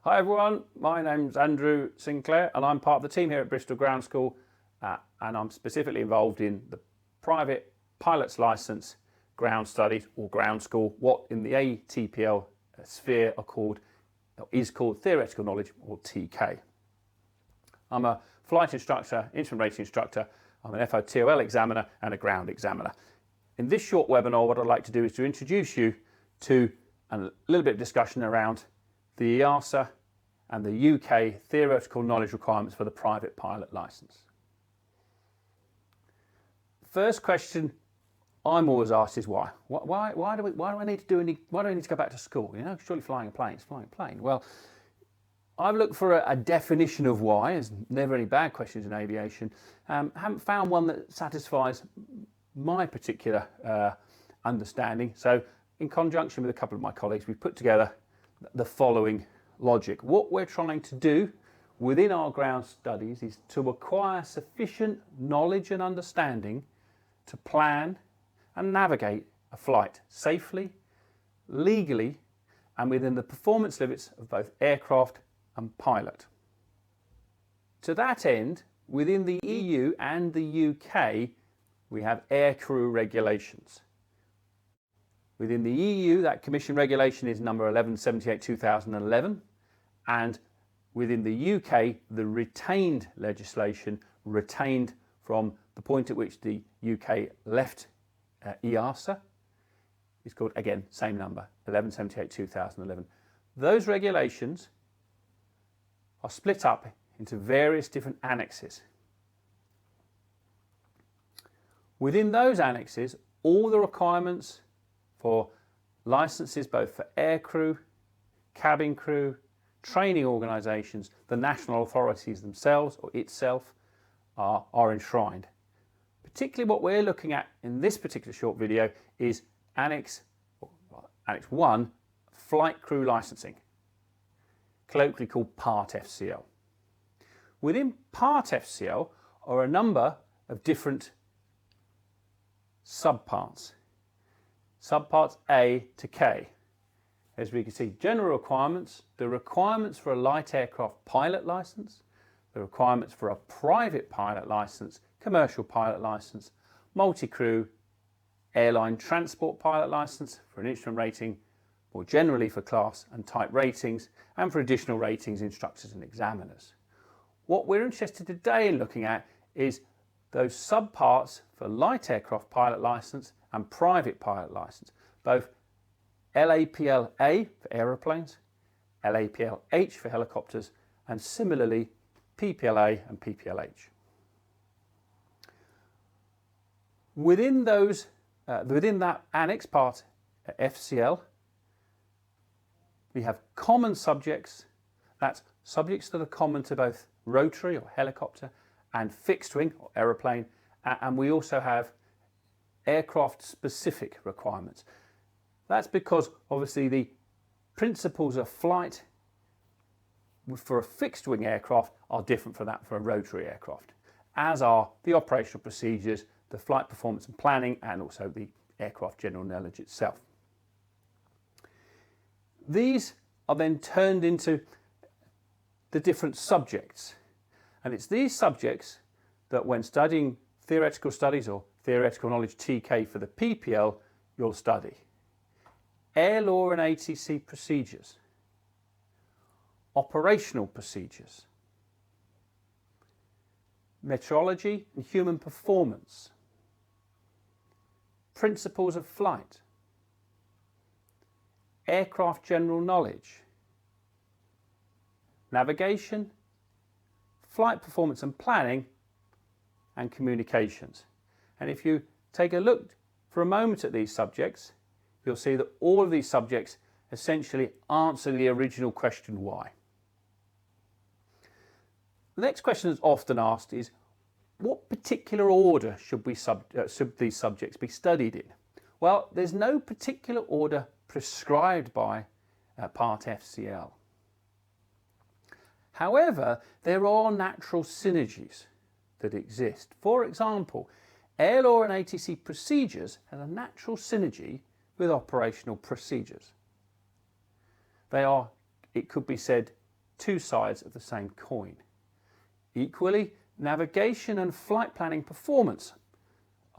Hi everyone, my name's Andrew Sinclair and I'm part of the team here at Bristol Ground School and I'm specifically involved in the private pilot's licence ground studies or ground school, what in the ATPL sphere is called theoretical knowledge or TK. I'm a flight instructor, instrument rating instructor, I'm an FOTOL examiner and a ground examiner. In this short webinar what I'd like to do is to introduce you to a little bit of discussion around the EASA and the UK theoretical knowledge requirements for the private pilot licence. First question I'm always asked is why? Why do I need to go back to school? You know, surely flying a plane is flying a plane. Well, I've looked for a definition of why. There's never any bad questions in aviation. Haven't found one that satisfies my particular understanding. So in conjunction with a couple of my colleagues, we've put together the following logic. What we're trying to do within our ground studies is to acquire sufficient knowledge and understanding to plan and navigate a flight safely, legally, and within the performance limits of both aircraft and pilot. To that end, within the EU and the UK, we have aircrew regulations. Within the EU, that Commission regulation is number 1178/2011, and within the UK, the retained legislation, retained from the point at which the UK left EASA, is called, again, same number, 1178/2011. Those regulations are split up into various different annexes. Within those annexes, all the requirements for licenses both for aircrew, cabin crew, training organisations, the national authorities themselves or itself are enshrined. Particularly what we're looking at in this particular short video is Annex 1, Flight Crew Licensing, colloquially called Part FCL. Within Part FCL are a number of different subparts. Subparts A to K. As we can see, general requirements, the requirements for a light aircraft pilot licence, the requirements for a private pilot licence, commercial pilot licence, multi-crew, airline transport pilot licence for an instrument rating, more generally for class and type ratings, and for additional ratings, instructors and examiners. What we're interested today in looking at is those subparts for light aircraft pilot licence and private pilot licence, both LAPL-A for aeroplanes, LAPL-H for helicopters, and similarly PPL-A and PPL-H. Within that annex part FCL, we have common subjects, that's subjects that are common to both rotary or helicopter and fixed wing or aeroplane, and we also have aircraft specific requirements. That's because obviously the principles of flight for a fixed wing aircraft are different from that for a rotary aircraft, as are the operational procedures, the flight performance and planning, and also the aircraft general knowledge itself. These are then turned into the different subjects, and it's these subjects that when studying theoretical studies or theoretical knowledge TK for the PPL, you'll study. Air law and ATC procedures, operational procedures, metrology and human performance, principles of flight, aircraft general knowledge, navigation, flight performance and planning, and communications. And if you take a look for a moment at these subjects, you'll see that all of these subjects essentially answer the original question, why? The next question that's often asked is, what particular order should these subjects be studied in? Well, there's no particular order prescribed by Part FCL. However, there are natural synergies that exist. For example, air law and ATC procedures have a natural synergy with operational procedures. They are, it could be said, two sides of the same coin. Equally, navigation and flight planning performance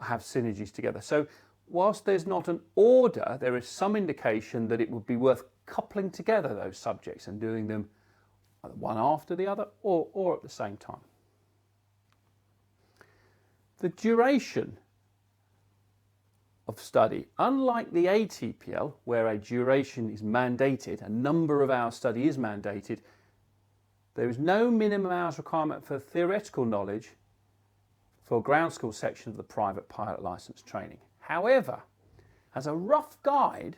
have synergies together. So whilst there's not an order, there is some indication that it would be worth coupling together those subjects and doing them one after the other or at the same time. The duration of study, unlike the ATPL, where a duration is mandated, a number of hours study is mandated, there is no minimum hours requirement for theoretical knowledge for ground school section of the private pilot licence training. However, as a rough guide,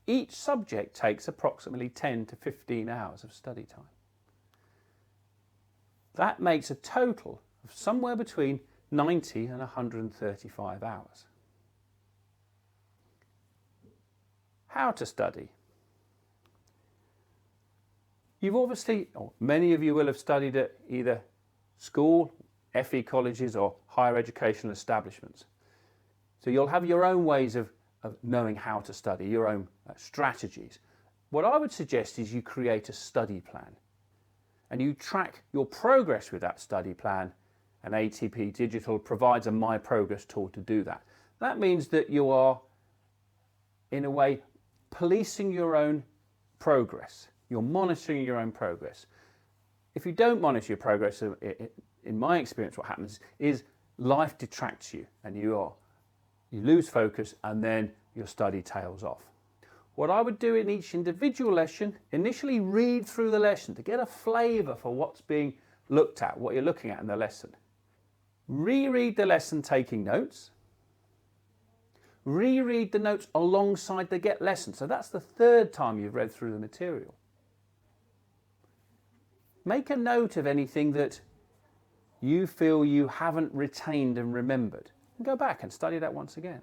each subject takes approximately 10 to 15 hours of study time. That makes a total of somewhere between 90 and 135 hours. How to study? You've obviously, or many of you will have studied at either school, FE colleges or higher educational establishments. So you'll have your own ways of knowing how to study, your own strategies. What I would suggest is you create a study plan and you track your progress with that study plan, and ATP Digital provides a My Progress tool to do that. That means that you are, in a way, policing your own progress. You're monitoring your own progress. If you don't monitor your progress, in my experience, what happens is life detracts you and you lose focus and then your study tails off. What I would do in each individual lesson, initially read through the lesson to get a flavour for what's being looked at, what you're looking at in the lesson. Reread the lesson taking notes. Reread the notes alongside the get lesson. So that's the third time you've read through the material. Make a note of anything that you feel you haven't retained and remembered, and go back and study that once again.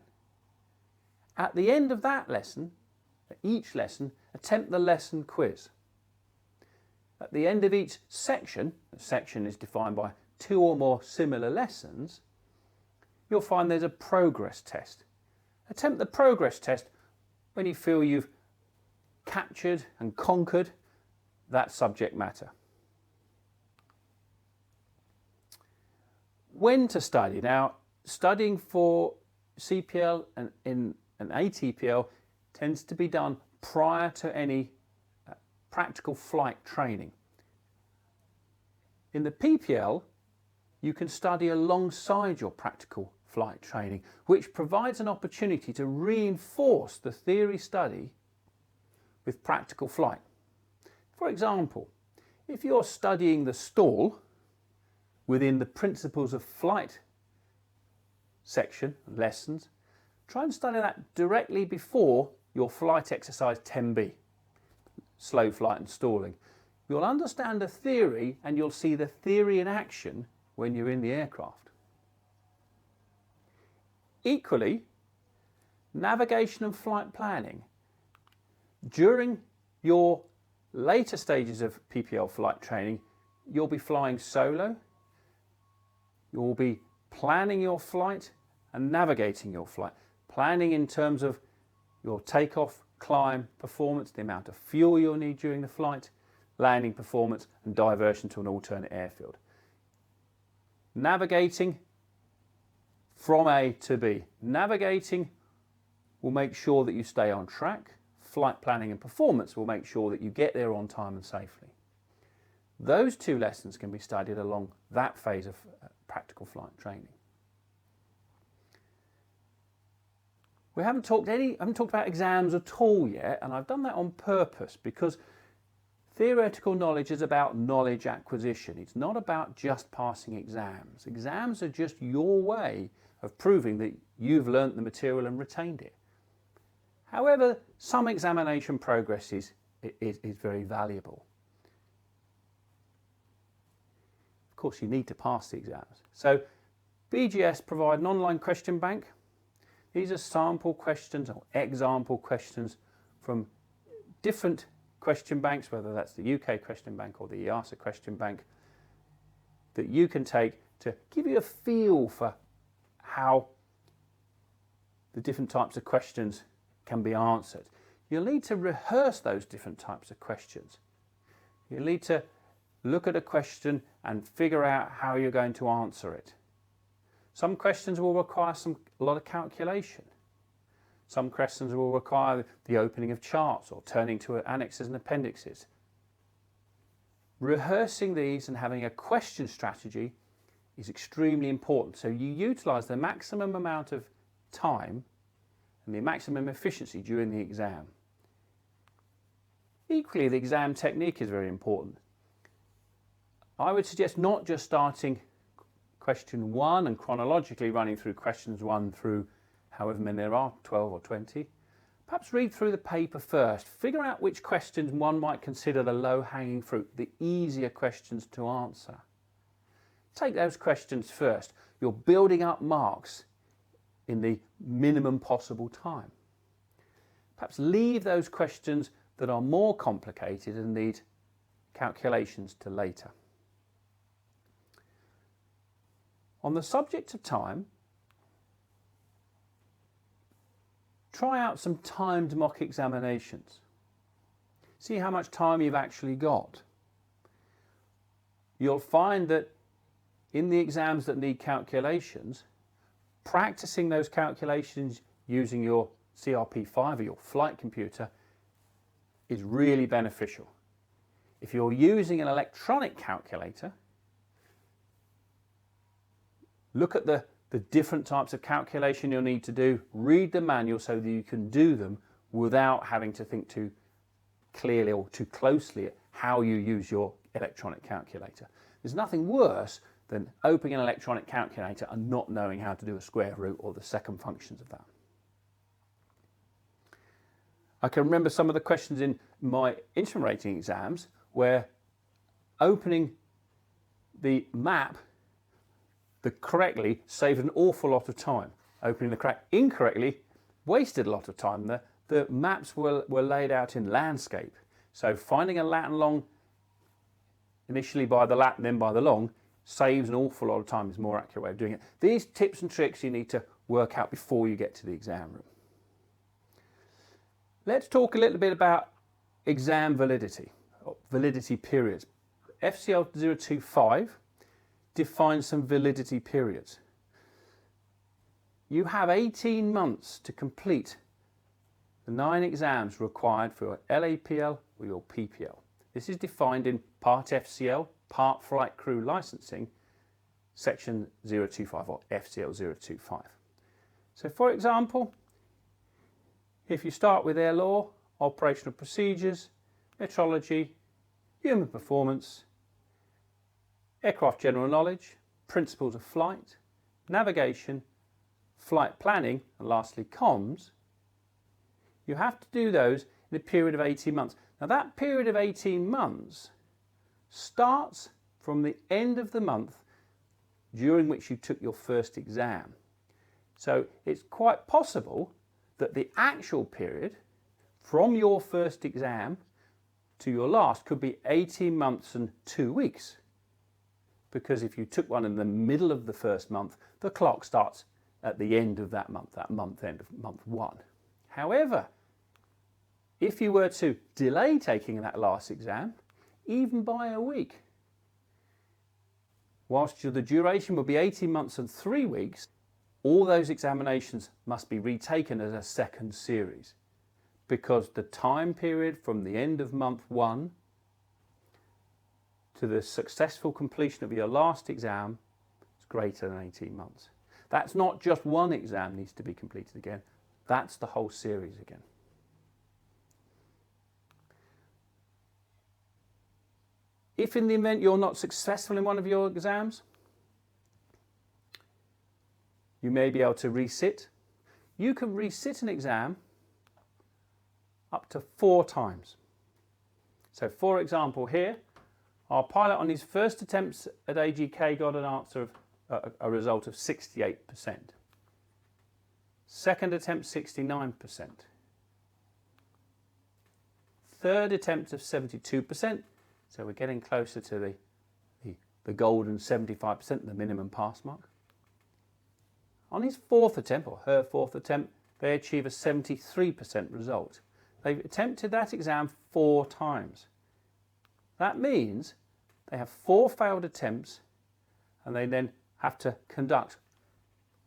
At the end of that lesson, each lesson, attempt the lesson quiz. At the end of each section, a section is defined by 2 or more similar lessons, you'll find there's a progress test. Attempt the progress test when you feel you've captured and conquered that subject matter. When to study? Now, studying for CPL and in an ATPL tends to be done prior to any practical flight training. In the PPL, you can study alongside your practical flight training, which provides an opportunity to reinforce the theory study with practical flight. For example, if you're studying the stall within the Principles of Flight section, lessons, try and study that directly before your flight exercise 10B, slow flight and stalling. You'll understand the theory and you'll see the theory in action when you're in the aircraft. Equally, navigation and flight planning. During your later stages of PPL flight training, you'll be flying solo, you'll be planning your flight and navigating your flight. Planning in terms of your takeoff, climb, performance, the amount of fuel you'll need during the flight, landing performance and diversion to an alternate airfield. Navigating from A to B. Navigating will make sure that you stay on track. Flight planning and performance will make sure that you get there on time and safely. Those 2 lessons can be studied along that phase of practical flight training. We haven't talked about exams at all yet, and I've done that on purpose because theoretical knowledge is about knowledge acquisition. It's not about just passing exams. Exams are just your way of proving that you've learnt the material and retained it. However, some examination progress is very valuable. Of course, you need to pass the exams. So BGS provide an online question bank. These are sample questions or example questions from different question banks, whether that's the UK question bank or the EASA question bank, that you can take to give you a feel for how the different types of questions can be answered. You'll need to rehearse those different types of questions. You need to look at a question and figure out how you're going to answer it. Some questions will require a lot of calculation. Some questions will require the opening of charts or turning to annexes and appendixes. Rehearsing these and having a question strategy is extremely important. So you utilise the maximum amount of time and the maximum efficiency during the exam. Equally, the exam technique is very important. I would suggest not just starting question 1 and chronologically running through questions 1 through however many there are, 12 or 20. Perhaps read through the paper first. Figure out which questions one might consider the low-hanging fruit, the easier questions to answer. Take those questions first. You're building up marks in the minimum possible time. Perhaps leave those questions that are more complicated and need calculations to later. On the subject of time, try out some timed mock examinations. See how much time you've actually got. You'll find that in the exams that need calculations, practicing those calculations using your CRP5 or your flight computer is really beneficial. If you're using an electronic calculator, look at the different types of calculation you'll need to do, read the manual so that you can do them without having to think too clearly or too closely at how you use your electronic calculator. There's nothing worse than opening an electronic calculator and not knowing how to do a square root or the second functions of that. I can remember some of the questions in my instrument rating exams where opening the map correctly saved an awful lot of time. Opening the crack incorrectly wasted a lot of time. The maps were laid out in landscape. So finding a lat and long initially by the lat and then by the long saves an awful lot of time. Is a more accurate way of doing it. These tips and tricks you need to work out before you get to the exam room. Let's talk a little bit about exam validity, or validity periods. FCL 025 defines some validity periods. You have 18 months to complete the 9 exams required for your LAPL or your PPL. This is defined in Part FCL, Part Flight Crew Licensing, Section 025 or FCL 025. So for example, if you start with air law, operational procedures, metrology, human performance, aircraft general knowledge, principles of flight, navigation, flight planning, and lastly comms, you have to do those in a period of 18 months. Now that period of 18 months starts from the end of the month during which you took your first exam. So it's quite possible that the actual period from your first exam to your last could be 18 months and 2 weeks. Because if you took one in the middle of the first month, the clock starts at the end of that month end of month 1. However, if you were to delay taking that last exam, even by a week, whilst the duration will be 18 months and 3 weeks, all those examinations must be retaken as a second series because the time period from the end of month 1 to the successful completion of your last exam is greater than 18 months. That's not just one exam needs to be completed again, that's the whole series again. If in the event you're not successful in one of your exams, you may be able to resit. You can resit an exam up to 4 times. So for example here, our pilot on his first attempts at AGK got an answer of a result of 68%. Second attempt 69%. Third attempt of 72%. So we're getting closer to the golden 75%, the minimum pass mark. On his 4th attempt, or her 4th attempt, they achieve a 73% result. They've attempted that exam 4 times. That means they have 4 failed attempts and they then have to conduct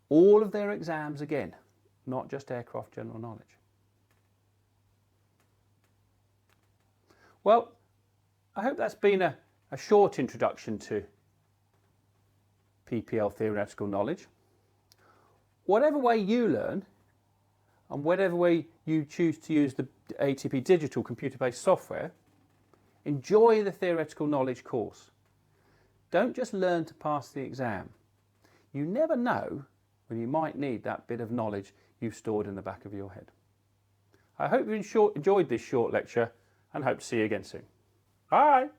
all of their exams again, not just aircraft general knowledge. Well, I hope that's been a short introduction to PPL theoretical knowledge. Whatever way you learn and whatever way you choose to use the ATP digital computer-based software, enjoy the theoretical knowledge course. Don't just learn to pass the exam. You never know when you might need that bit of knowledge you've stored in the back of your head. I hope you enjoyed this short lecture and hope to see you again soon. Bye!